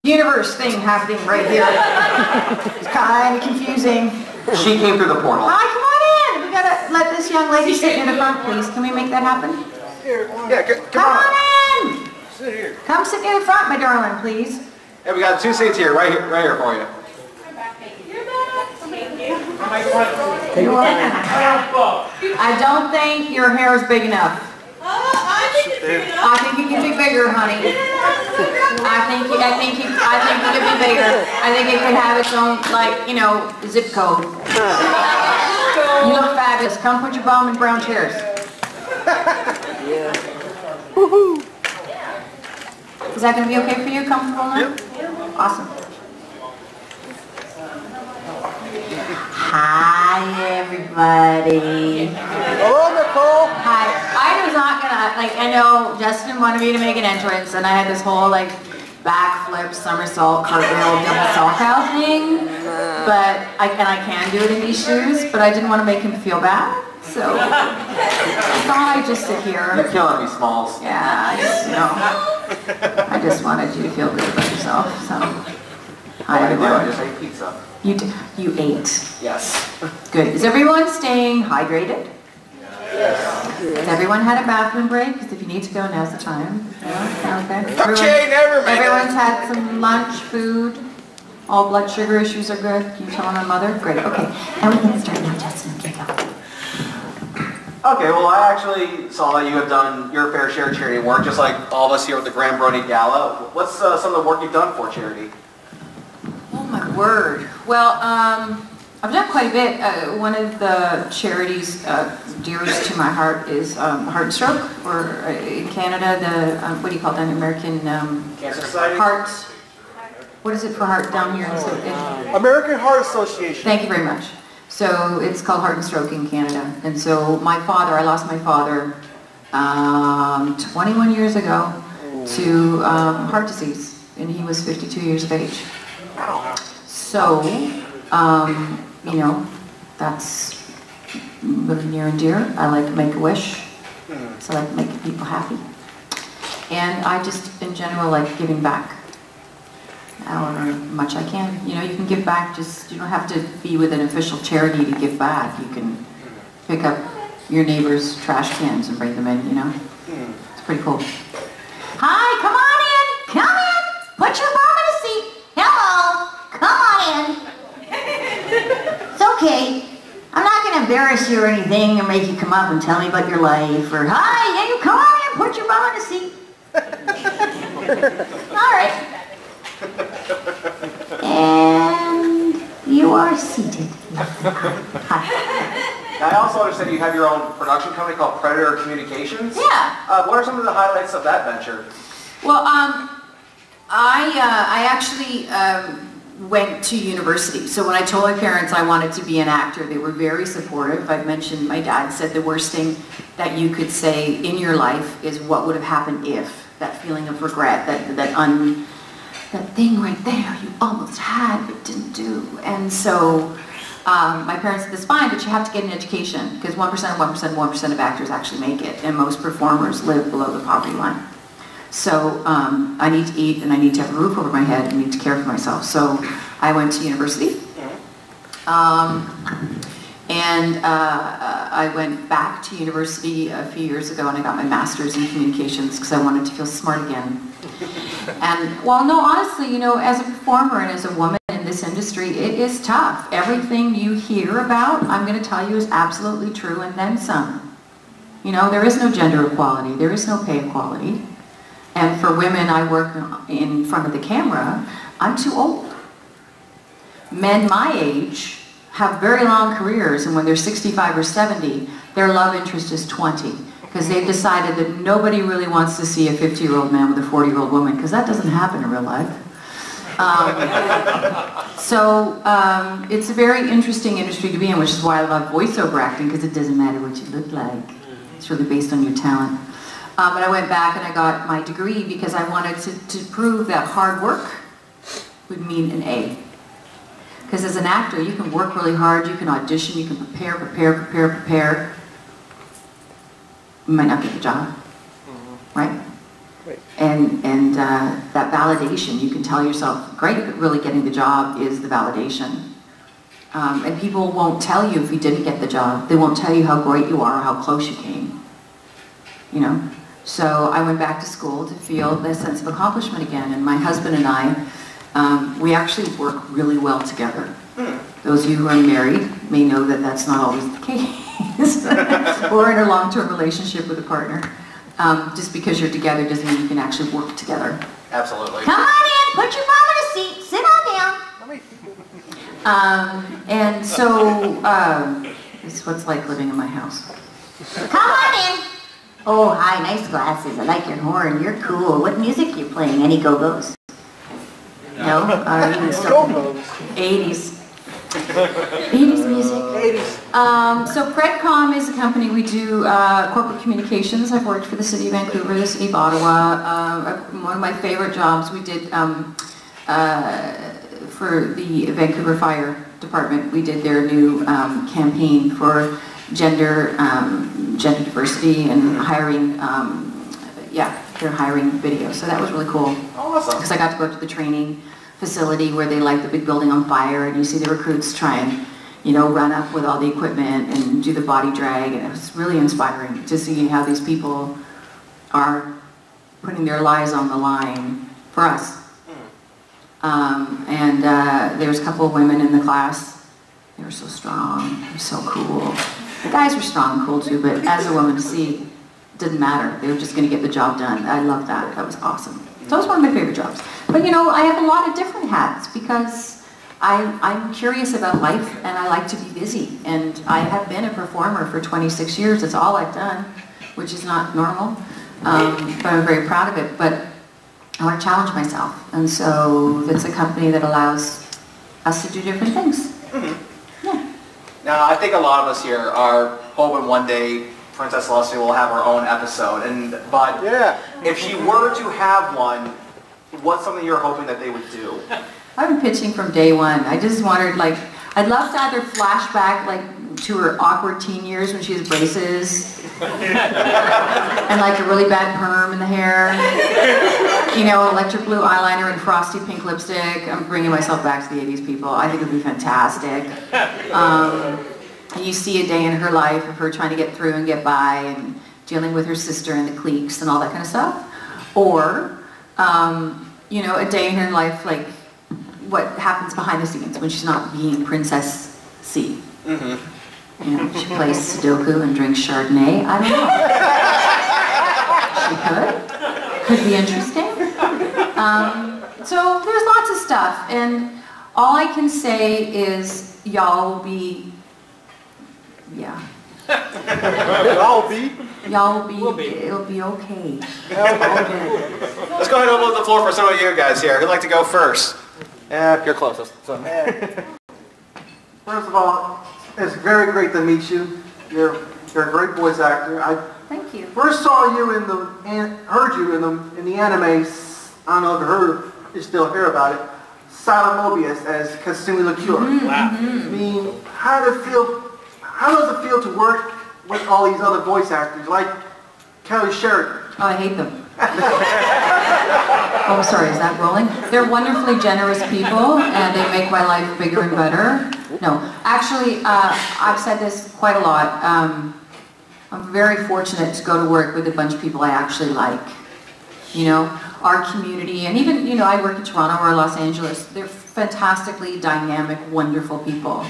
universe thing happening right here. It's kind of confusing. She came through the portal. Hi, come on in. We gotta let this young lady sit in the front, please. Can we make that happen? Yeah, come on in. Sit here. Come sit in the front, my darling, please. Yeah, we got 2 seats here, right here for you. I don't think your hair is big enough. I think it's big enough. I think it can be bigger, honey. I think it can be bigger. I think it could have its own, like, you know, zip code. You look fabulous. Come put your bum in brown chairs. Yeah. Woohoo! Is that going to be okay for you? Comfortable now? Yep. Awesome. Hi, everybody. Hello, Nicole. Hi. I was not gonna, like, I know Justin wanted me to make an entrance, and I had this whole, like, backflip, somersault, cartwheel, double salchow thing, but I can do it in these shoes, but I didn't want to make him feel bad, so I thought I'd just sit here. You're killing me, Smalls. Yeah, I just wanted you to feel good about yourself, so. Hi, everyone. I just ate pizza. You ate. Yes. Good. Is everyone staying hydrated? Yes. Has everyone had a bathroom break? Because if you need to go, now's the time. Yeah? Okay. Okay, never mind. Everyone's had some lunch, food. All blood sugar issues are good. Can you tell my mother? Great. Okay. And we can start now, Justin. Okay, go. Okay, well, I actually saw that you have done your fair share of charity work, just like all of us here with the Grand Brony Gala. What's some of the work you've done for charity? Oh my word. Well, I've done quite a bit. One of the charities dearest to my heart is Heart and Stroke, or in Canada, the, what do you call that, American Cancer Society? Heart. What is it for heart down here? American Heart Association. Thank you very much. So it's called Heart and Stroke in Canada. And so my father, I lost my father 21 years ago to heart disease, and he was 52 years of age. So, you know, that's really near and dear. I like to make a wish, so I like making people happy. And I just, in general, like giving back. However much I can. You know, you can give back, just, you don't have to be with an official charity to give back. You can pick up your neighbor's trash cans and bring them in, you know? It's pretty cool. Hi, come on in! Come in! Put your bum in a seat! Hello! Come on in! It's okay. I'm not going to embarrass you or anything or make you come up and tell me about your life or, hi, yeah, you come on in, put your bum in a seat. All right. And you are seated. Hi. I also understand you have your own production company called Predator Communications. Yeah. What are some of the highlights of that venture? Well, I actually went to university. So when I told my parents I wanted to be an actor, they were very supportive. I've mentioned my dad said the worst thing that you could say in your life is what would have happened if. That feeling of regret, that thing right there you almost had but didn't do. And so my parents said, that's fine, but you have to get an education, because 1% of actors actually make it, and most performers live below the poverty line. So I need to eat, and I need to have a roof over my head, and I need to care for myself. So I went to university, and I went back to university a few years ago, and I got my master's in communications because I wanted to feel smart again. And, well, no, honestly, you know, as a performer and as a woman in this industry, it is tough. Everything you hear about, I'm going to tell you, is absolutely true, and then some. You know, there is no gender equality. There is no pay equality. And for women, I work in front of the camera, I'm too old. Men my age have very long careers, and when they're 65 or 70, their love interest is 20. Because they've decided that nobody really wants to see a 50-year-old man with a 40-year-old woman, because that doesn't happen in real life. It's a very interesting industry to be in, which is why I love voiceover acting, because it doesn't matter what you look like. It's really based on your talent. But I went back and I got my degree because I wanted to prove that hard work would mean an A. Because as an actor, you can work really hard, you can audition, you can prepare. You might not get the job, right? And that validation, you can tell yourself, great, but really getting the job is the validation. And people won't tell you if you didn't get the job. They won't tell you how great you are or how close you came. You know? So I went back to school to feel this sense of accomplishment again. And my husband and I, we actually work really well together. Those of you who are married may know that that's not always the case. Or in a long-term relationship with a partner. Just because you're together doesn't mean you can actually work together. Absolutely. Come on in, put your mom in a seat, sit on down. And so, it's what it's like living in my house. Come on in. Oh, hi, nice glasses. I like your horn. You're cool. What music are you playing? Any go-go's? No? Even still. 80s. 80s music. 80s. So Predcom is a company. We do corporate communications. I've worked for the City of Vancouver, the City of Ottawa. One of my favorite jobs we did for the Vancouver Fire Department. We did their new campaign for gender diversity and hiring. They're hiring video. So that was really cool. Awesome. Because I got to go to the training facility where they light the big building on fire, and you see the recruits try and, you know, run up with all the equipment and do the body drag, and it was really inspiring to see how these people are putting their lives on the line for us. There was a couple of women in the class. They were so strong, they were so cool. The guys were strong and cool too, but as a woman, to see, it didn't matter. They were just going to get the job done. I loved that. That was awesome. So it was one of my favorite jobs. But you know, I have a lot of different hats because I'm curious about life and I like to be busy. And I have been a performer for 26 years. That's all I've done, which is not normal. But I'm very proud of it. But I want to challenge myself. And so it's a company that allows us to do different things. Yeah. Now, I think a lot of us here are hoping one day Princess Celestia will have her own episode. But if she were to have one, what's something you're hoping that they would do? I've been pitching from day one. I just wondered, like, I'd love to either flashback, like, to her awkward teen years when she has braces and like a really bad perm in the hair, you know, electric blue eyeliner and frosty pink lipstick. I'm bringing myself back to the 80s, people. I think it would be fantastic. And you see a day in her life of her trying to get through and get by and dealing with her sister and the cliques and all that kind of stuff. Or, you know, a day in her life, like what happens behind the scenes when she's not being Princess C. You know, she plays Sudoku and drinks Chardonnay. I don't know. She could. Could be interesting. So there's lots of stuff. And all I can say is y'all will be, Y'all will be? Y'all will be, it'll be okay. Let's go ahead and open up the floor for some of you guys here. Who'd like to go first? You're closest. So. First of all, it's very great to meet you. You're a great voice actor. Thank you. First saw you heard you in the anime. I don't know if you still hear about it. Silent Mobius as Kasumi Liqueur. Wow. I mean, how does it feel to work with all these other voice actors like Kelly Sheridan? Oh, I hate them. Oh, sorry, is that rolling? They're wonderfully generous people, and they make my life bigger and better. No, actually, I've said this quite a lot. I'm very fortunate to go to work with a bunch of people I actually like. You know, our community, and even, you know, I work in Toronto or Los Angeles. They're fantastically dynamic, wonderful people.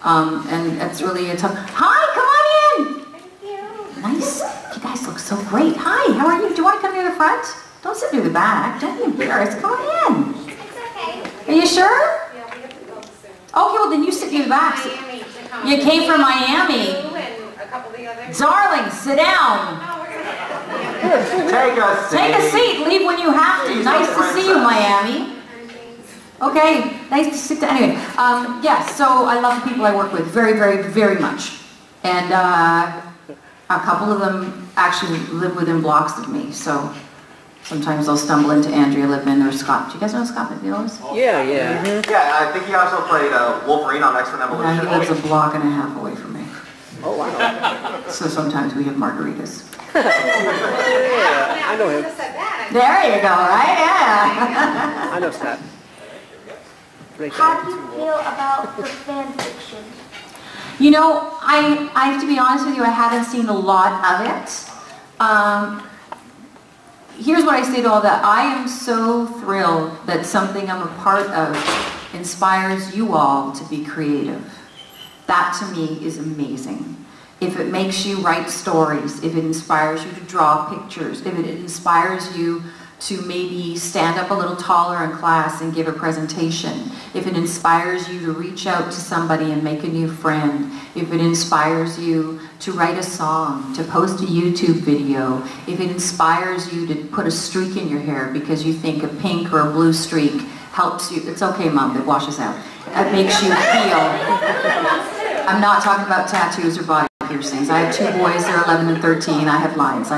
And it's really a tough... Hi, come on in! Thank you. Nice. You guys look so great. Hi, how are you? Do you want to come near the front? Don't sit near the back. Don't be embarrassed. Come on in. It's okay. Are you sure? Yeah, we have to go soon. Okay, well then you sit near the back. Miami to come. You came from Miami. You and a couple of the others. Darling, sit down. No, we're gonna Take a seat. Take a seat. Leave when you have to. Nice to see you, Miami. Okay, nice to sit down. Anyway, yes, so I love the people I work with very, very, very much. And a couple of them actually live within blocks of me, so sometimes I'll stumble into Andrea Libman or Scott. Do you guys know Scott McNeil's? Yeah. Yeah, I think he also played Wolverine on X-Men Evolution. Yeah, he lives a block and a half away from me. Oh, wow. So sometimes we have margaritas. Yeah, I know him. I said that. There you go, right? Yeah. I know that. How do you feel about the fan fiction? You know, I have to be honest with you, I haven't seen a lot of it. Here's what I say to all that. I am so thrilled that something I'm a part of inspires you all to be creative. That to me is amazing. If it makes you write stories, if it inspires you to draw pictures, if it inspires you to maybe stand up a little taller in class and give a presentation, if it inspires you to reach out to somebody and make a new friend, if it inspires you to write a song, to post a YouTube video, if it inspires you to put a streak in your hair because you think a pink or a blue streak helps you, it's okay, Mom, it washes out. It makes you feel. I'm not talking about tattoos or body piercings. I have 2 boys, they're 11 and 13. I have lines.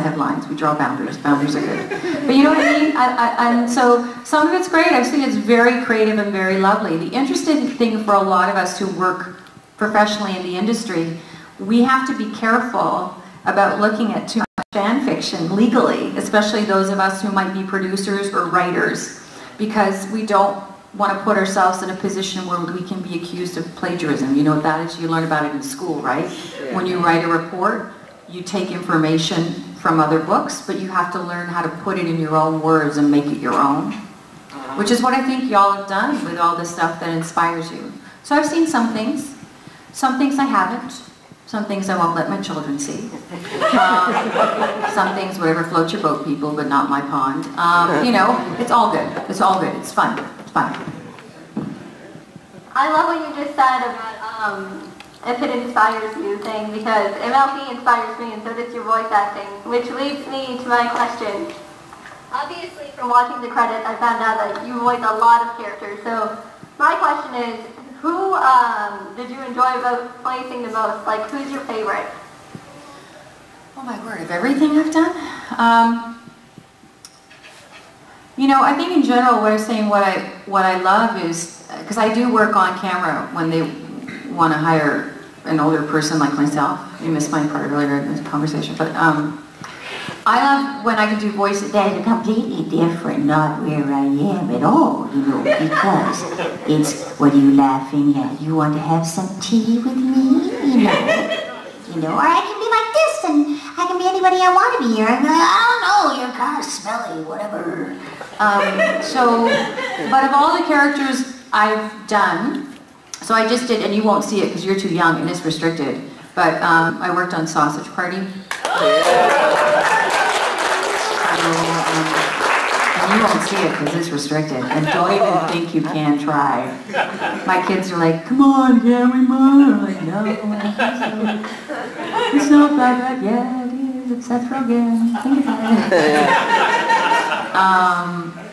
We draw boundaries. Boundaries are good. But you know what I mean? And so some of it's great. I've seen it's very creative and very lovely. The interesting thing for a lot of us who work professionally in the industry, we have to be careful about looking at too much fan fiction legally, especially those of us who might be producers or writers, because we don't want to put ourselves in a position where we can be accused of plagiarism. You know what that is? You learn about it in school, right? Yeah. When you write a report, you take information from other books, but you have to learn how to put it in your own words and make it your own, which is what I think y'all have done with all the stuff that inspires you. So I've seen some things I haven't, some things I won't let my children see, some things, whatever floats your boat, people, but not my pond. You know, it's all good, it's fun. Fine. I love what you just said about if it inspires you thing, because MLP inspires me and so does your voice acting, which leads me to my question. Obviously from watching the credits I found out that you voice a lot of characters, so my question is, who did you enjoy voicing the most? Like, who's your favorite? Oh my word, of everything I've done? You know, I think in general, what I'm saying, what I love is, because I do work on camera when they want to hire an older person like myself. You missed my part earlier in this conversation, but I love when I can do voices that are completely different, not where I am at all, you know, because it's, what are you laughing at? You want to have some tea with me? You know, or I can be like this, and I can be anybody I want to be, or I can be like, I don't know, your car's smelly, whatever. But of all the characters I've done, so I just did, and you won't see it because you're too young and it's restricted, but I worked on Sausage Party. And you won't see it because it's restricted, and don't even think you can try. My kids are like, come on, can we, Mom? I'm like, no, it's not that bad. Yeah, it is. It's Seth Rogen. Think about it.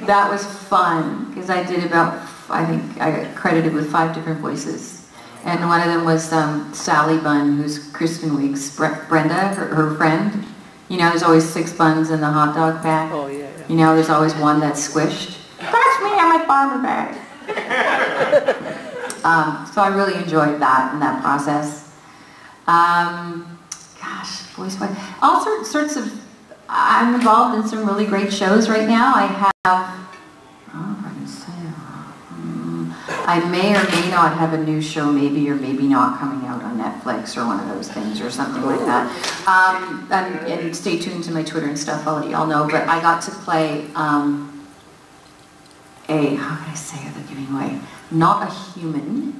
That was fun, because I did about, I think I got credited with 5 different voices. And one of them was Sally Bunn, who's Kristen Wiig's Brenda, her friend. You know, there's always 6 buns in the hot dog bag. Oh, yeah. You know, there's always one that's squished. That's me on my farmer bag. So I really enjoyed that in that process. Gosh, voice. All sorts of. I'm involved in some really great shows right now. I have. Oh, if I can say. I may or may not have a new show, maybe or maybe not, coming out on Netflix or one of those things or something like that. And stay tuned to my Twitter and stuff, I'll let y'all know. But I got to play how can I say it without giving away? Not a human,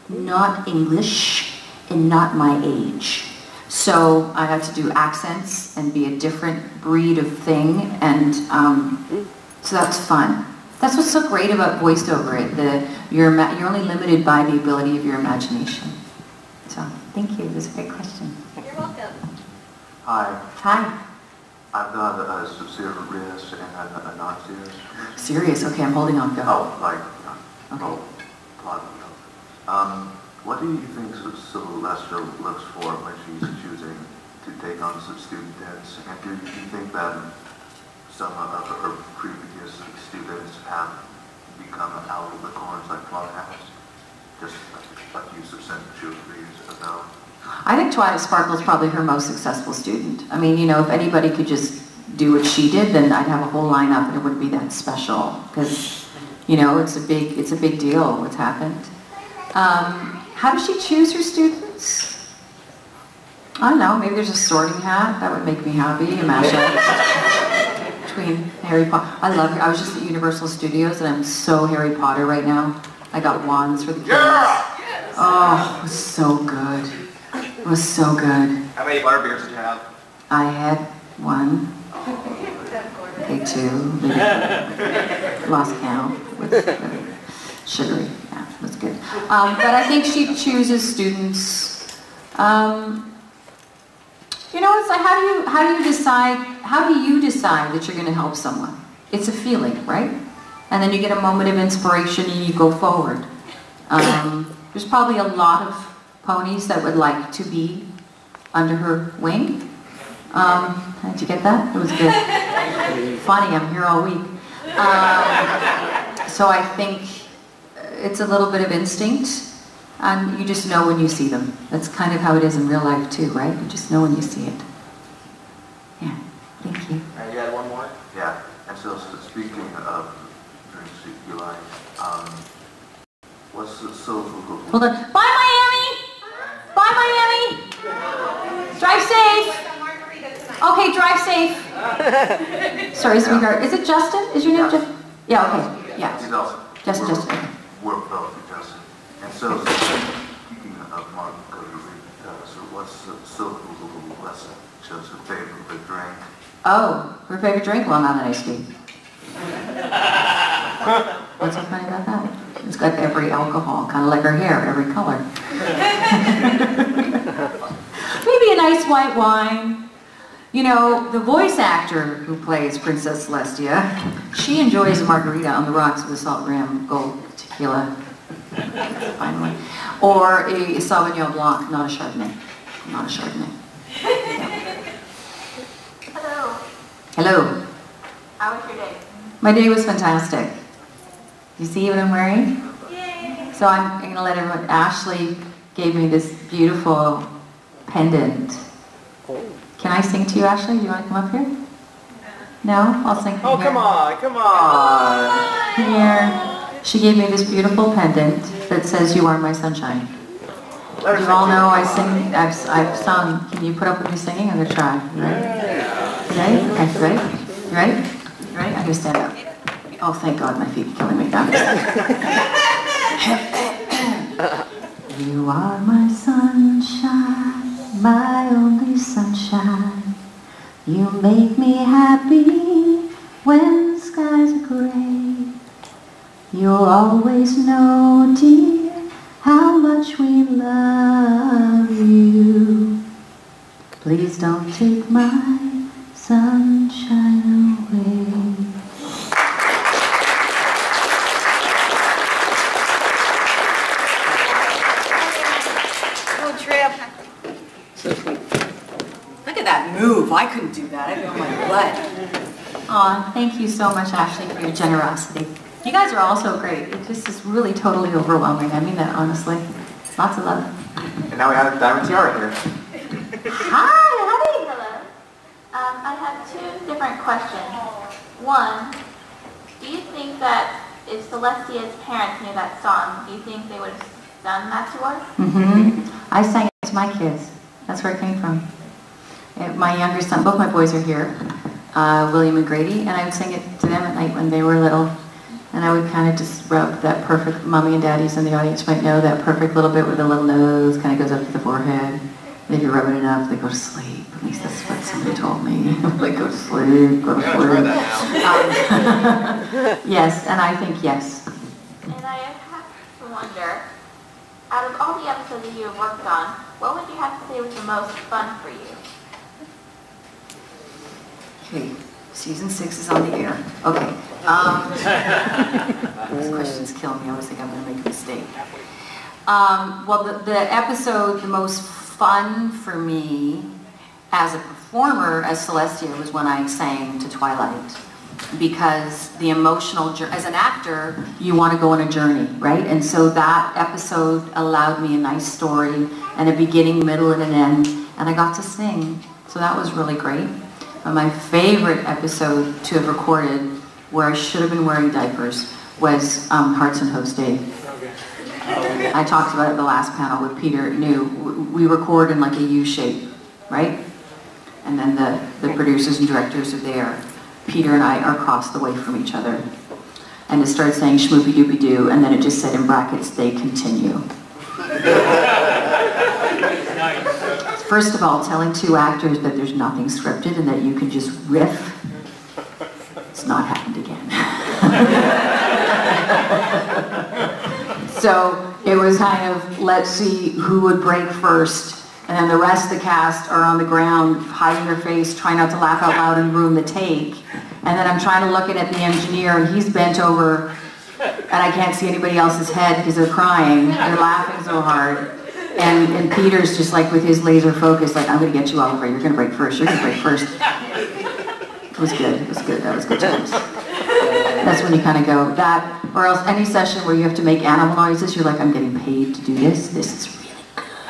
not English, and not my age. So I had to do accents and be a different breed of thing, and so that's fun. That's what's so great about voiceover. You're only limited by the ability of your imagination. So, thank you. It was a great question. You're welcome. Hi. Hi. I've got a serious and a non-serious. Serious. Okay, I'm holding on. Go. Oh, like, Okay. plot. What do you think Celeste looks for when she's choosing to take on some student debts? And do you think that some of her previous students have become out of the corners like Plot has? Just like you said 2 or 3 years ago. I think Twilight Sparkle is probably her most successful student. I mean, you know, if anybody could just do what she did, then I'd have a whole lineup and it wouldn't be that special. Because, you know, it's a big deal what's happened. How does she choose her students? I don't know, maybe there's a sorting hat. That would make me happy, a mashup between Harry Potter. I was just at Universal Studios and I'm so Harry Potter right now. I got wands for the kids. Oh, it was so good. It was so good. How many butterbeers did you have? I had one. Okay, two. Maybe lost count. It was sugary. Yeah, it was good. But I think she chooses students. You know, it's like how do you decide that you're going to help someone? It's a feeling, right? And then you get a moment of inspiration and you go forward. There's probably a lot of ponies that would like to be under her wing. Did you get that? It was good. Funny, I'm here all week. So I think it's a little bit of instinct. And you just know when you see them. That's kind of how it is in real life too, right? You just know when you see it. Yeah, thank you. You had one more? Yeah, and so speaking of drinks you like, what's so... Hold on. Bye, Miami! Bye, Miami! Drive safe! Okay, drive safe. Sorry, sweetheart. Is it Justin? Is your name Justin? Yeah, okay. Yeah. He's also... Justin. Okay. We're both Justin. And so, speaking of margarita, so what's her favorite drink? Oh, her favorite drink? Well, not that I speak. What's so funny about that? It's got every alcohol, kind of like her hair, every color. Maybe a nice white wine. You know, the voice actor who plays Princess Celestia, she enjoys a margarita on the rocks with a salt rim, gold tequila. Finally. Or a Sauvignon Blanc, not a Chardonnay. Not a Chardonnay. Yeah. Hello. Hello. How was your day? My day was fantastic. You see what I'm wearing? Yay. So I'm going to let everyone... Ashley gave me this beautiful pendant. Can I sing to you, Ashley? Do you want to come up here? No? I'll sing from here. Come on, come on. Here. She gave me this beautiful pendant that says, "You are my sunshine." You all know I sing, I've sung. Can you put up with me singing? I'm going to try. You ready? You ready? Okay, you ready? You ready? You ready? I'm going to stand up. Oh, thank God, my feet are killing me. You are my sunshine, my only sunshine. You make me happy when the skies are gray. You'll always know, dear, how much we love you. Please don't take my sunshine away. Oh, Trip. Look at that move. I couldn't do that. I'd be on my butt. Aw, thank you so much, Ashley, for your generosity. You guys are all so great. It just is really totally overwhelming. I mean that honestly. Lots of love. And now we have Diamond Tiara here. Hi, honey. Hello. I have two different questions. One, do you think that if Celestia's parents knew that song, do you think they would have done that to her? I sang it to my kids. That's where it came from. My younger son, both my boys are here, William and Grady, and I would sing it to them at night when they were little. And I would kind of just rub that perfect, mommy and daddies in the audience might know, that perfect little bit where the little nose kind of goes up to the forehead. And if you rub it enough, they go to sleep. At least that's what somebody told me. Like, go to sleep, go to sleep. Yes, and I think yes. And I have to wonder, out of all the episodes that you have worked on, what would you have to say was the most fun for you? Okay, season 6 is on the air. Okay. These questions kill me. I always think I'm going to make a mistake. Well, the episode, the most fun for me as a performer, as Celestia, was when I sang to Twilight. Because the emotional, as an actor, you want to go on a journey, right? And so that episode allowed me a nice story and a beginning, middle, and an end. And I got to sing. So that was really great. But my favorite episode to have recorded, where I should have been wearing diapers, was Hearts and Hopes Day. I talked about it at the last panel with Peter New. We record in like a U shape, right? And then the producers and directors are there. Peter and I are across the way from each other. And it started saying schmoopy doopy doo, and then it just said in brackets, they continue. First of all, telling two actors that there's nothing scripted and that you can just riff, it's not happened again. So it was kind of, let's see who would break first. And then the rest of the cast are on the ground, hiding their face, trying not to laugh out loud and ruin the take. And then I'm trying to look at the engineer, and he's bent over, and I can't see anybody else's head because they're crying. They're laughing so hard. And Peter's just like with his laser focus, like, I'm going to get you, Oliver. You're going to break first. You're going to break first. It was good. It was good. That was good times. That's when you kind of go, that, or else any session where you have to make animal noises, you're like, I'm getting paid to do this. This is really good.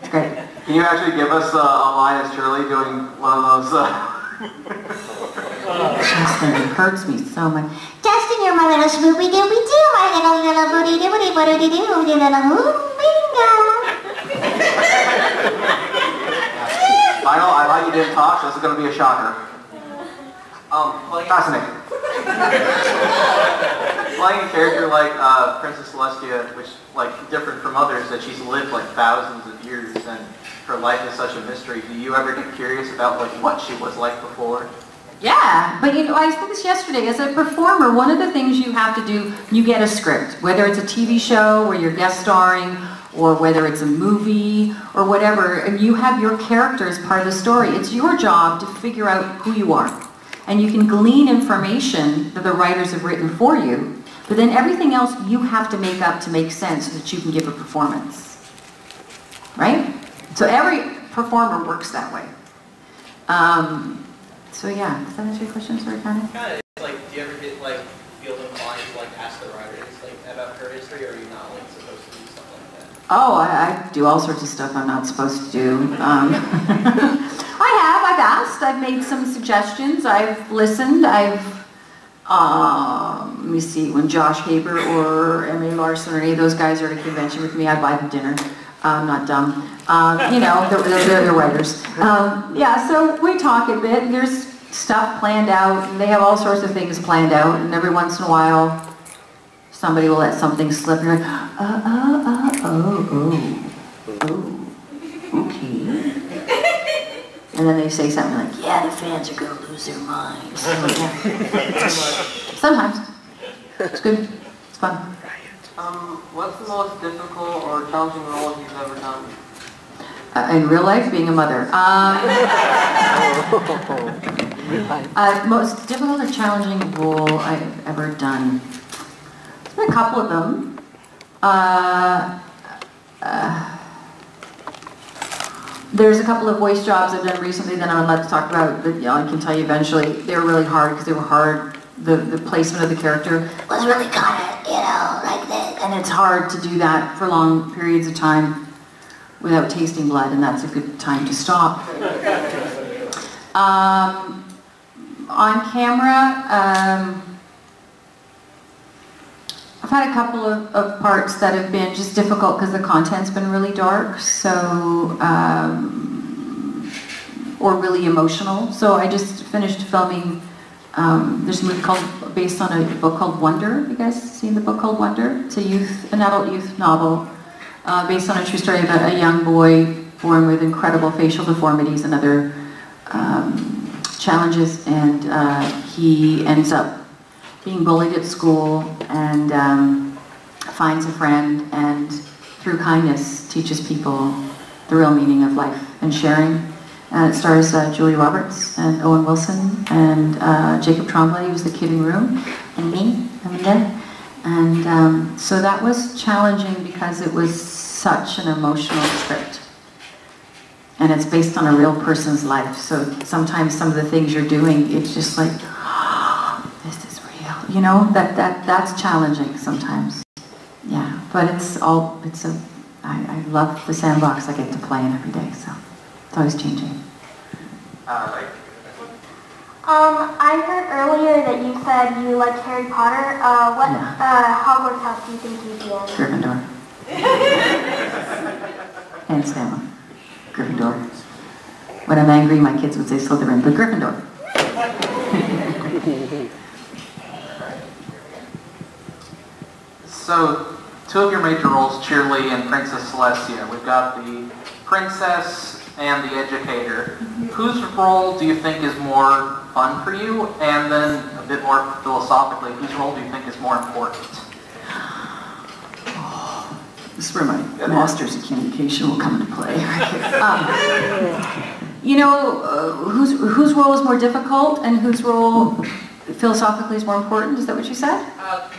It's great. Can you actually give us a line as Shirley doing one of those? Justin, it hurts me so much. Justin, you're my little schmoopy doopy doo, my little booty doody booty doo, little Final, I thought you didn't talk, so this is going to be a shocker. Fascinating. Playing a character like Princess Celestia, which like different from others, that she's lived like thousands of years and her life is such a mystery. Do you ever get curious about like what she was like before? Yeah, but you know, I said this yesterday, as a performer, one of the things you have to do, you get a script, whether it's a TV show where you're guest starring, or whether it's a movie, or whatever, and you have your character as part of the story. It's your job to figure out who you are. And you can glean information that the writers have written for you, but then everything else you have to make up to make sense so that you can give a performance. Right? So every performer works that way. So yeah, does that answer your question, sorry, Connie? Kind of, like, do you ever get, like, feel inclined to, like, ask the writers, like, about her history, or are you not, like, supposed to do stuff like that? Oh, I do all sorts of stuff I'm not supposed to do. I've asked, I've made some suggestions, I've listened, let me see, when Josh Haber or M.A. Larson or any of those guys are at a convention with me, I buy them dinner. I'm not dumb. You know, they're writers. Yeah, so we talk a bit. There's stuff planned out, and they have all sorts of things planned out, and every once in a while, somebody will let something slip, and you're like, okay. And then they say something like, yeah, the fans are going to lose their minds. So, yeah. Sometimes. It's good. It's fun. What's the most difficult or challenging role you've ever done? In real life, being a mother. Most difficult or challenging role I've ever done. There's been a couple of them. There's a couple of voice jobs I've done recently that I'm allowed to talk about that, you know, I can tell you eventually. They were really hard because they were hard. The placement of the character was really kind of, you know, like this. And it's hard to do that for long periods of time without tasting blood, and that's a good time to stop. On camera, I've had a couple of parts that have been just difficult because the content's been really dark, so, or really emotional. So I just finished filming. There's a movie based on a book called Wonder. You guys seen the book called Wonder? It's an adult youth novel based on a true story about a young boy born with incredible facial deformities and other challenges, and he ends up being bullied at school and finds a friend, and through kindness teaches people the real meaning of life and sharing. It stars Julia Roberts and Owen Wilson and Jacob Tremblay, who was the kid in room, and me, Amanda. And so that was challenging because it was such an emotional script. And it's based on a real person's life. So sometimes some of the things you're doing, it's just like, oh, this is real. You know, that's challenging sometimes. Yeah, but I love the sandbox I get to play in every day, so. always changing. Right. I heard earlier that you said you liked Harry Potter. What Hogwarts house do you think you'd be in? Gryffindor. Hands down. Gryffindor. When I'm angry, my kids would say Slytherin, but Gryffindor. So, two of your major roles, Cheerly and Princess Celestia. We've got the princess and the educator. Whose role do you think is more fun for you? And then, a bit more philosophically, whose role do you think is more important? This is where my masters of communication will come into play. You know, whose role is more difficult and whose role philosophically is more important? Is that what you said?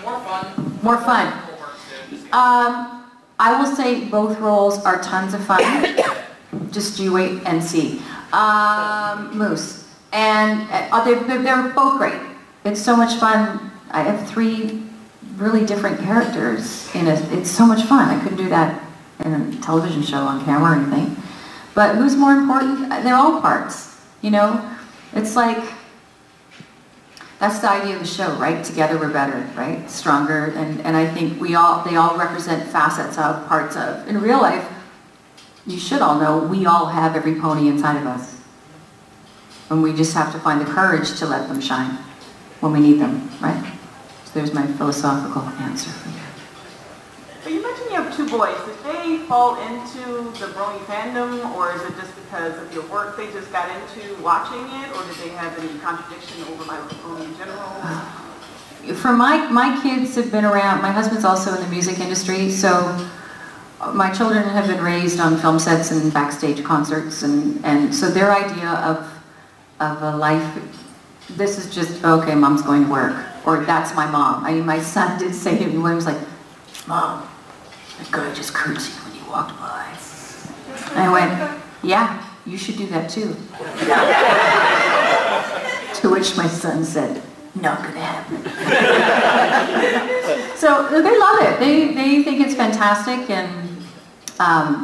More fun. More fun. I will say both roles are tons of fun. Just you wait and see. Moose. And they're both great. It's so much fun. I have 3 really different characters in it. It's so much fun. I couldn't do that in a television show on camera or anything. But who's more important? They're all parts, you know? It's like, that's the idea of the show, right? Together we're better, right? Stronger, and I think they all represent facets of, parts of. In real life, you should all know, we all have every pony inside of us. And we just have to find the courage to let them shine when we need them, right? So there's my philosophical answer for you. But you mentioned you have 2 boys. Did they fall into the Brony fandom, or is it just because of your work they just got into watching it, or did they have any contradiction over my Brony in general? For my kids have been around, my husband's also in the music industry, so my children have been raised on film sets and backstage concerts, and so their idea of a life, this is just, okay, mom's going to work, or that's my mom. I mean, my son did say to me when he was like, Mom, that guy just curtsied when you walked by. And I went, yeah, you should do that too. To which my son said, not gonna happen. So they love it. They think it's fantastic, and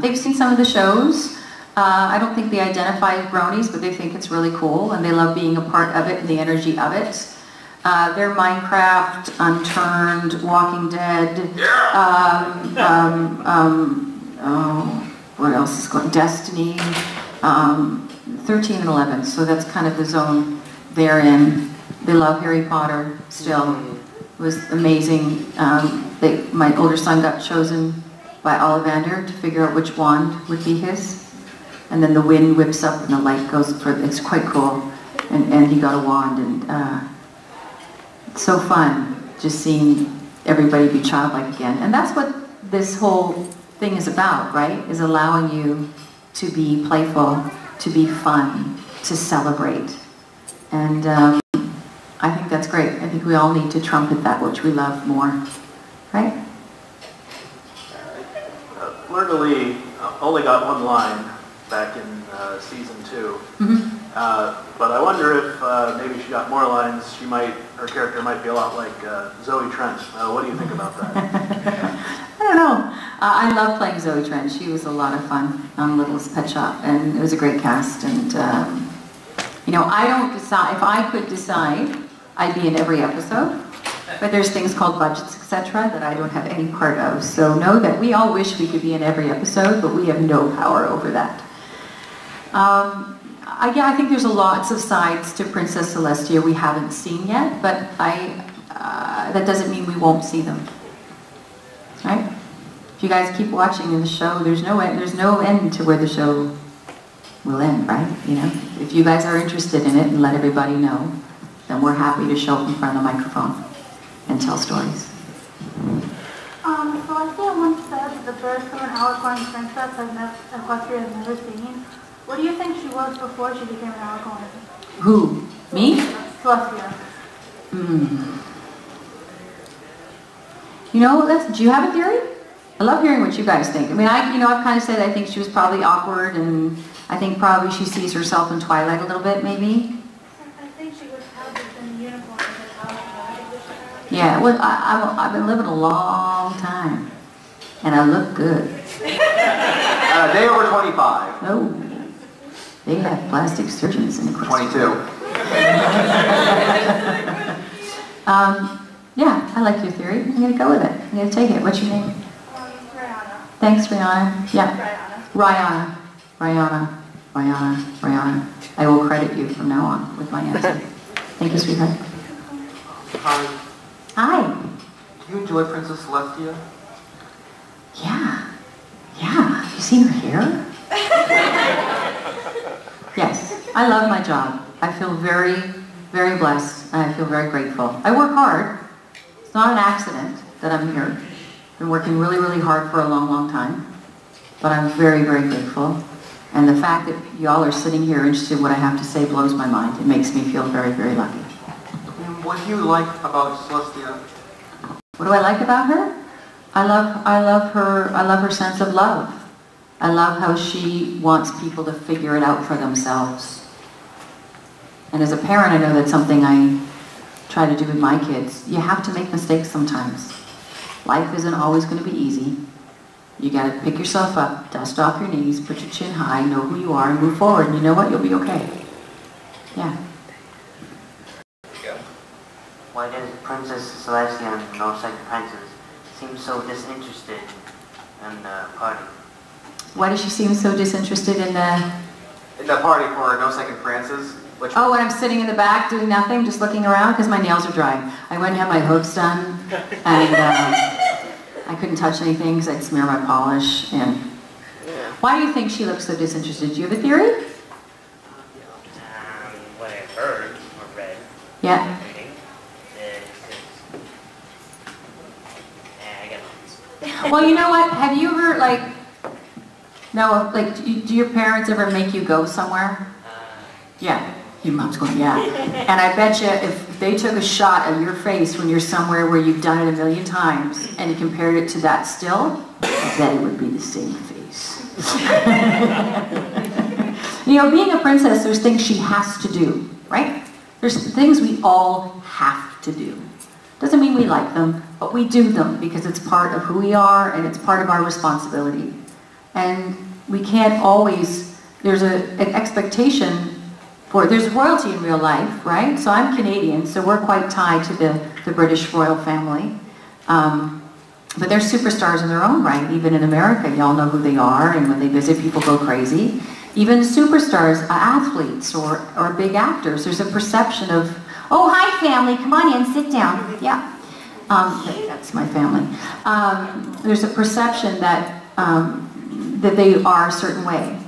they've seen some of the shows. I don't think they identify as bronies, but they think it's really cool, and they love being a part of it and the energy of it. They're Minecraft, Unturned, Walking Dead, what else is going? Destiny, 13 and 11. So that's kind of the zone they're in. They love Harry Potter still. It was amazing. My older son got chosen by Ollivander to figure out which wand would be his. And then the wind whips up and the light goes for, it's quite cool. And he got a wand, and it's so fun just seeing everybody be childlike again. And that's what this whole thing is about, right? Is allowing you to be playful, to be fun, to celebrate. And I think that's great. I think we all need to trumpet that which we love more, right? Fleur de Lis only got 1 line back in season 2. But I wonder if maybe she got more lines, her character might be a lot like Zoe Trent. What do you think about that? I don't know. I love playing Zoe Trent. She was a lot of fun on Littlest Pet Shop, and it was a great cast. And you know, I don't decide. If I could decide, I'd be in every episode. But there's things called budgets, etc., that I don't have any part of. So know that we all wish we could be in every episode, but we have no power over that. Yeah, I think there's lots of sides to Princess Celestia we haven't seen yet, but that doesn't mean we won't see them. Right? If you guys keep watching in the show, there's no end to where the show will end, right? You know, if you guys are interested in it and let everybody know, then we're happy to show up in front of the microphone and tell stories. Celestia once said the first woman Alicorn princess Equestria has never seen. What do you think she was before she became an Alicorn? Who? Me? Celestia. You know, do you have a theory? I love hearing what you guys think. I mean, I've kind of said I think she was probably awkward, and I think probably she sees herself in Twilight a little bit, maybe. I think she was probably in the uniform. Yeah, well, I've been living a long time, and I look good. Day over 25. Oh. They have plastic surgeons in Equestria. 22. Yeah, I like your theory. I'm going to go with it. I'm going to take it. What's your name? Rihanna. Thanks, Rihanna. Yeah. Rihanna. Rihanna. I will credit you from now on with my answer. Thank you, sweetheart. Hi. Hi. Do you enjoy Princess Celestia? Yeah. Have you seen her hair? Yes. I love my job. I feel very, very blessed, and I feel very grateful. I work hard. It's not an accident that I'm here. I've been working really, really hard for a long, long time. But I'm very, very grateful. And the fact that y'all are sitting here interested in what I have to say blows my mind. It makes me feel very, very lucky. And what do you like about Celestia? What do I like about her? I love her sense of love. I love how she wants people to figure it out for themselves. And as a parent, I know that's something I try to do with my kids. You have to make mistakes sometimes. Life isn't always going to be easy. You got to pick yourself up, dust off your knees, put your chin high, know who you are, and move forward. And you know what? You'll be okay. Yeah. Why does Princess Celestia and No Second Princess seem so disinterested in the party? Why does she seem so disinterested in the... In the party for No Second Francis? Oh, when I'm sitting in the back doing nothing, just looking around because my nails are drying. I went and had my hooves done, and I couldn't touch anything because I'd smear my polish. And why do you think she looks so disinterested? Do you have a theory? What I've heard or read, Yeah. reading, is I get lost. Well, you know what? Have you ever, do your parents ever make you go somewhere? Yeah. Your mom's going, yeah. And I bet you if they took a shot of your face when you're somewhere where you've done it a million times and you compared it to that still, I bet it would be the same face. You know, being a princess, there's things she has to do, right? There's things we all have to do. Doesn't mean we like them, but we do them because it's part of who we are and it's part of our responsibility. And we can't always, there's an expectation. There's royalty in real life, right? So I'm Canadian, so we're quite tied to the British royal family. But they're superstars in their own right. Even in America, y'all know who they are, and when they visit, people go crazy. Even superstars, athletes, or big actors, there's a perception of, oh, hi family, come on in, sit down. Yeah, that's my family. There's a perception that, that they are a certain way.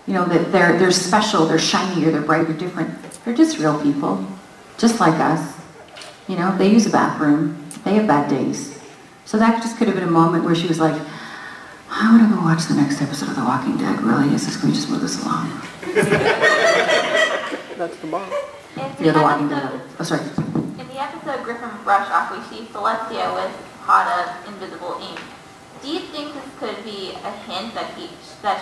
You know, that they're special, they're shiny, or they're bright, they're different. They're just real people, just like us. You know, they use a bathroom, they have bad days. So that just could have been a moment where she was like, I want to go watch the next episode of The Walking Dead. Really? Can we just move this along? That's the bomb. Yeah, The Walking Dead. Oh, sorry. In the episode Griffin Brush Off, we see Celestia with Hada invisible ink. Do you think this could be a hint that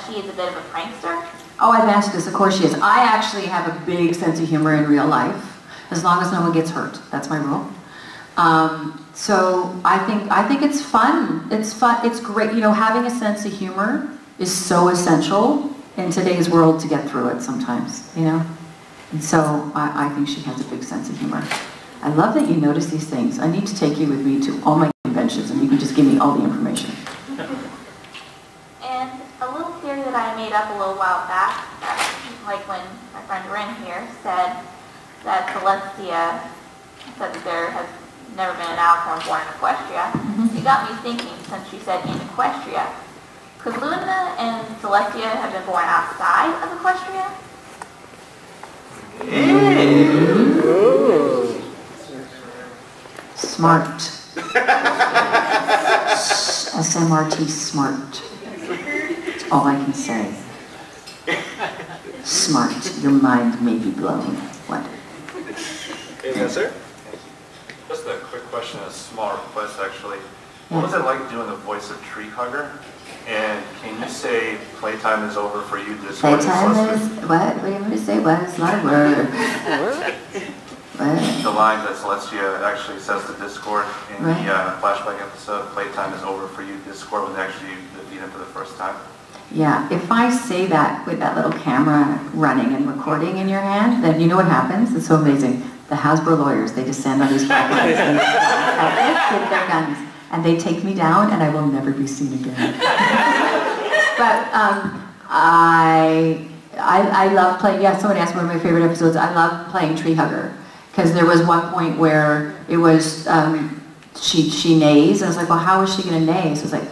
she is a bit of a prankster? Oh, I've answered this. Of course she is. I actually have a big sense of humor in real life, as long as no one gets hurt. That's my rule. So I think it's fun. It's fun. It's great. You know, having a sense of humor is so essential in today's world to get through it sometimes, you know? And so I think she has a big sense of humor. I love that you notice these things. I need to take you with me to all my conventions and you can just give me all the information. And a little theory that I made up a little while back, like when my friend Ren here said that Celestia said that there has never been an alicorn born in Equestria, it got me thinking, since she said in Equestria, could Luna and Celestia have been born outside of Equestria? Smart. SMRT smart. That's all I can say. Smart. Your mind may be blown. What? Yes, sir? Just a quick question, a small request actually. What was it like doing the voice of Tree Hugger? And can you say playtime is over for you this morning? Playtime is what? What do you want me to say? What? It's not a word. What? The line that Celestia actually says to Discord in the flashback episode, playtime is over for you, Discord, was actually defeated for the first time. Yeah, if I say that with that little camera running and recording in your hand, then you know what happens? It's so amazing. The Hasbro lawyers, they descend on these platforms and with their guns, and they take me down, and I will never be seen again. But I love playing. Yeah, someone asked me one of my favorite episodes. I love playing Tree Hugger because there was one point where it was she neighs, and I was like, well, how is she going to neigh? So it's like,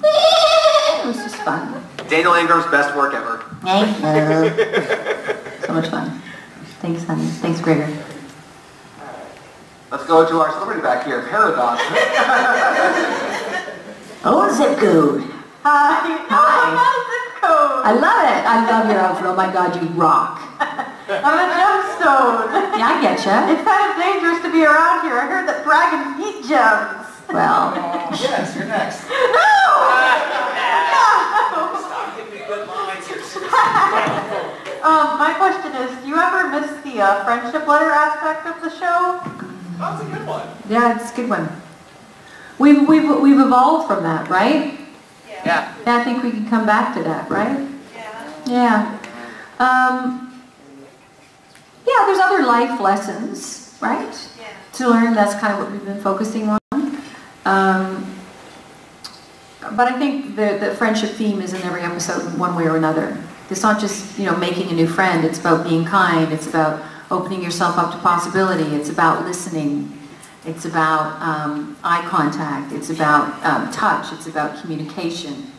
it was just fun. Daniel Ingram's best work ever. Thank you. So much fun. Thanks, honey. Thanks, Gregor. Let's go to our celebrity back here, Paradox. Oh, zip code. Hi. Hi. Zip code. I love it. I love your outfit. Oh my God, you rock. I'm a gemstone. Yeah, I get ya. It's kind of dangerous to be around here. I heard that dragons eat gems. Well. Yes, you're next. No! Stop giving me good lines here. My question is, do you ever miss the friendship letter aspect of the show? That's a good one. Yeah, it's a good one. We've evolved from that, right? Yeah. Yeah, I think we can come back to that, right? Yeah. Yeah. Yeah, there's other life lessons, right? Yeah. To learn, that's kind of what we've been focusing on. But I think the friendship theme is in every episode in one way or another. It's not just, making a new friend. It's about being kind. It's about opening yourself up to possibility. It's about listening. It's about eye contact. It's about touch. It's about communication.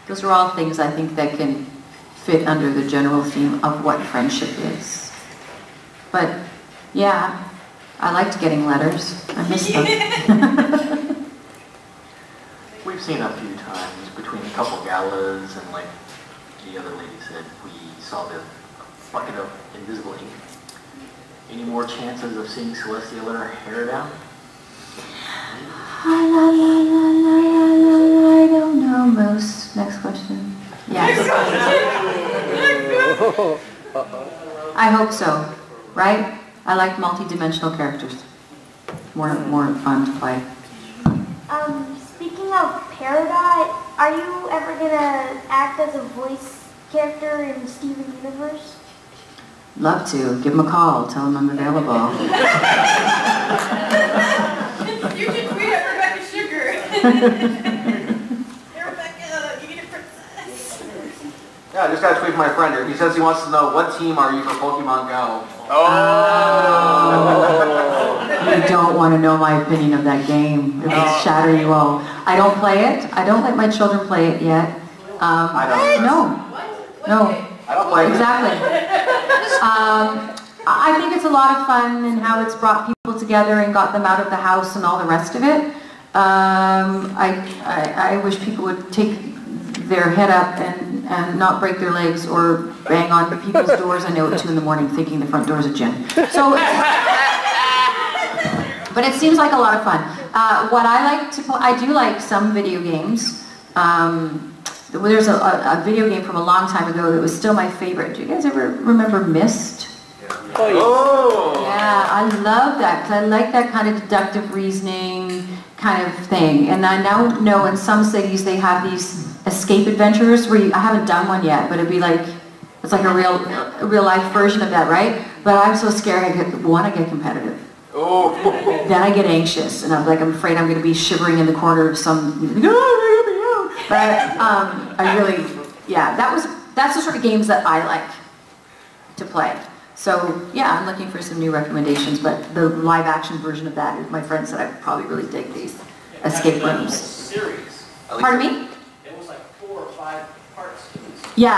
Those are all things I think that can fit under the general theme of what friendship is. But yeah, I liked getting letters. I missed them. We've seen a few times between a couple galas and like the other lady said, we saw the bucket of invisible ink. Any more chances of seeing Celestia let her hair down? I don't know, Moose. Next question. Yes. I hope so, right? I like multi-dimensional characters. More fun to play. Speaking of Paradise, are you ever gonna act as a voice character in Steven Universe? Love to. Give him a call. Tell him I'm available. You should tweet at Rebecca Sugar. Hey, Rebecca, you need a princess. Yeah, I just got a tweet from my friend here. He says he wants to know, what team are you for Pokemon Go? You don't want to know my opinion of that game. It will shatter you all. I don't play it. I don't let my children play it yet. I don't. No. I don't play it. Exactly. I think it's a lot of fun and how it's brought people together and got them out of the house and all the rest of it. I wish people would take their head up and not break their legs or bang on people's doors, I know, at 2 in the morning thinking the front door's a gym. So, but it seems like a lot of fun. What I like to play, I do like some video games. There's a video game from a long time ago that was still my favorite. Do you guys ever remember Myst? Oh! Yeah, I love that because I like that kind of deductive reasoning kind of thing. And I now know in some cities they have these escape adventures where I haven't done one yet, but it'd be like, it's like a real life version of that, right? But I'm so scared. I get competitive. Oh! Then I get anxious and I'm afraid I'm going to be shivering in the corner of some. But I really, yeah, that's the sort of games that I like to play. So yeah, I'm looking for some new recommendations, but the live action version of that, my friend said I probably really dig these escape rooms. Series. Pardon me? It was like 4 or 5 parts to this. Yeah,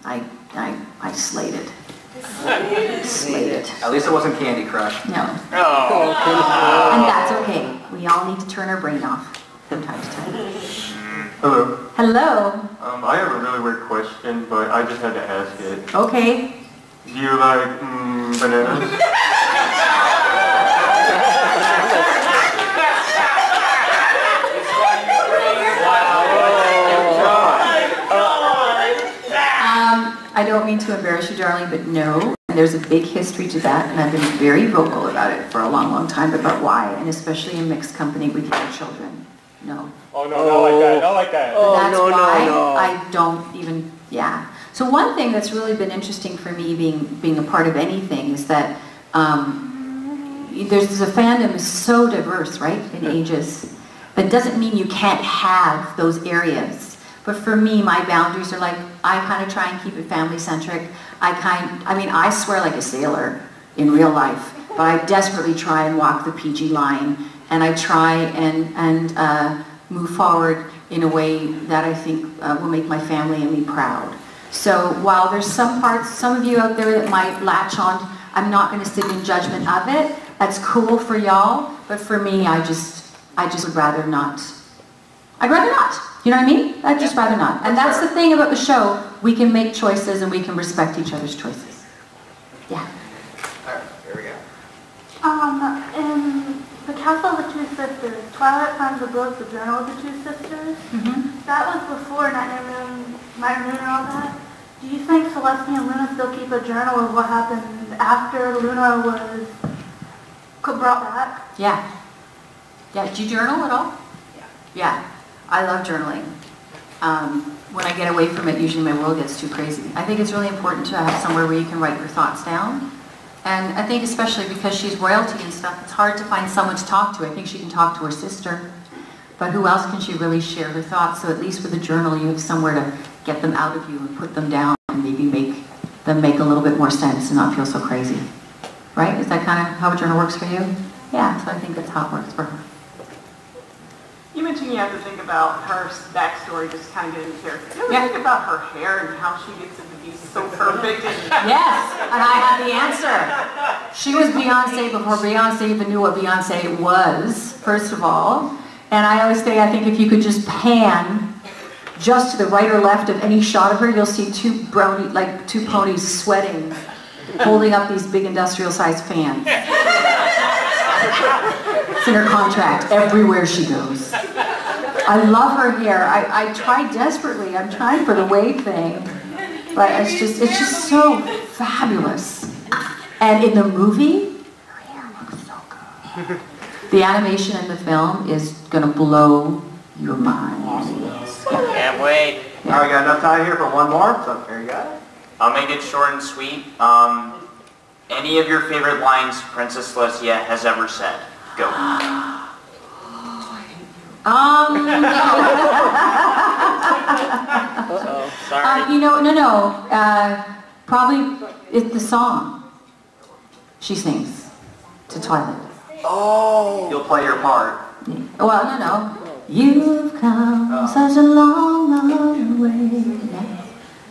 I slayed it. Slayed it. At least it wasn't Candy Crush. No. Oh. And that's okay. We all need to turn our brain off from time to time. Hello. Hello. I have a really weird question, but I just had to ask it. Okay. Do you like bananas? I don't mean to embarrass you, darling, but no. And there's a big history to that, and I've been very vocal about it for a long, long time, about why, and especially in mixed company with young children. No. Oh, no, not like that, not like that. But that's why I don't even, yeah. So one thing that's really been interesting for me being a part of anything is that there's a fandom is so diverse, right, in ages. But it doesn't mean you can't have those areas. But for me, my boundaries are like, I kind of try and keep it family-centric. I mean, I swear like a sailor in real life, but I desperately try and walk the PG line, and I try and move forward in a way that I think will make my family and me proud. So while there's some of you out there that might latch on, I'm not going to sit in judgment of it. That's cool for y'all, but for me, I just would rather not. I'd rather not. You know what I mean? I'd just rather not. And that's the thing about the show. We can make choices and we can respect each other's choices. Yeah. Alright, here we go. In The Castle of the Two Sisters, Twilight finds the book, The Journal of the Two Sisters. That was before Nightmare Moon and all that. Do you think Celestia and Luna still keep a journal of what happened after Luna was brought back? Yeah. Yeah. Do you journal at all? Yeah. Yeah. I love journaling. When I get away from it, usually my world gets too crazy. I think it's really important to have somewhere where you can write your thoughts down. And I think especially because she's royalty and stuff, it's hard to find someone to talk to. I think she can talk to her sister. But who else can she really share her thoughts? So at least with a journal, you have somewhere to get them out of you and put them down and maybe make them make a little bit more sense and not feel so crazy. Right? Is that kind of how a journal works for you? Yeah, so I think that's how it works for her. You mentioned you have to think about her backstory, just kind of getting the character. You ever think about her hair and how she gets it to be so perfect? Yes, and I have the answer. She was Beyonce before Beyonce even knew what Beyonce was, first of all. And I always say, I think if you could just pan just to the right or left of any shot of her, you'll see two ponies sweating, holding up these big industrial-sized fans. It's in her contract, everywhere she goes. I love her hair. I try desperately. I'm trying for the wave thing. But it's just so fabulous. And in the movie, her hair looks so good. The animation in the film is going to blow your mind. Can't wait. All right, we got enough time here for one more, so here you go. I'll make it short and sweet. Any of your favorite lines Princess Celestia has ever said? Go. Sorry. Probably it's the song she sings to Twilight. Oh. You'll play your part. Well, no. You've come such a long, long way.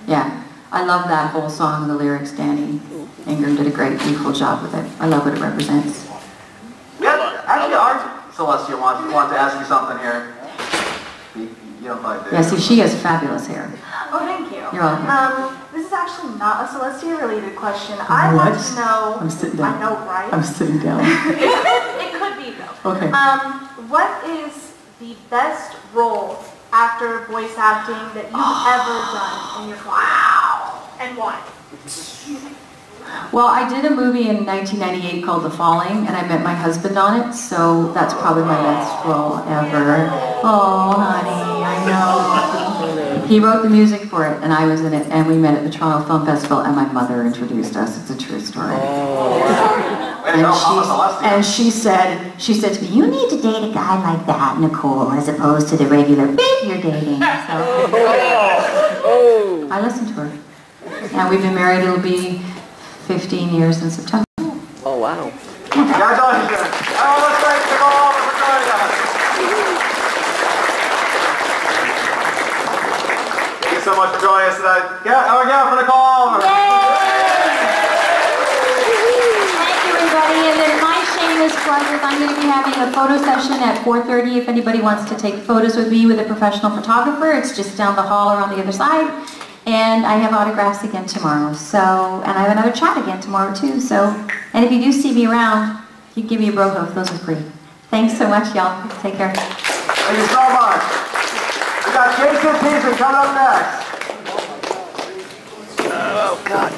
Yeah. I love that whole song, the lyrics. Danny Ingram did a great, beautiful job with it. I love what it represents. Yeah, actually, our Celestia wants to ask you something here. You don't mind, do you? Yeah, see, she has fabulous hair. Oh, thank you. You're welcome. This is actually not a Celestia-related question. I'd like to know... I'm sitting down. I know, right? I'm sitting down. It could be, though. Okay. What is the best role, actor, voice acting that you've ever done in your career? Wow. And why? Well, I did a movie in 1998 called The Falling, and I met my husband on it, so that's probably my best role ever. Oh, honey, I know. He wrote the music for it, and I was in it, and we met at the Toronto Film Festival, and my mother introduced us. It's a true story. And she said to me, you need to date a guy like that, Nicole, as opposed to the regular babe you're dating. So I listened to her. And we've been married, it'll be 15 years in September. Oh, wow. Congratulations. Let's thank Nicole for joining us. Thank you so much for joining us tonight. Our gal for Nicole. Thank you, everybody. And then my shameless plug is I'm going to be having a photo session at 4:30 if anybody wants to take photos with me with a professional photographer. It's just down the hall or on the other side. And I have autographs again tomorrow, and I have another chat again tomorrow too, and if you do see me around, you can give me a bro hug, those are free. Thanks so much, y'all. Take care. Thank you so much. We got Jason Peterson coming up next. Oh, God.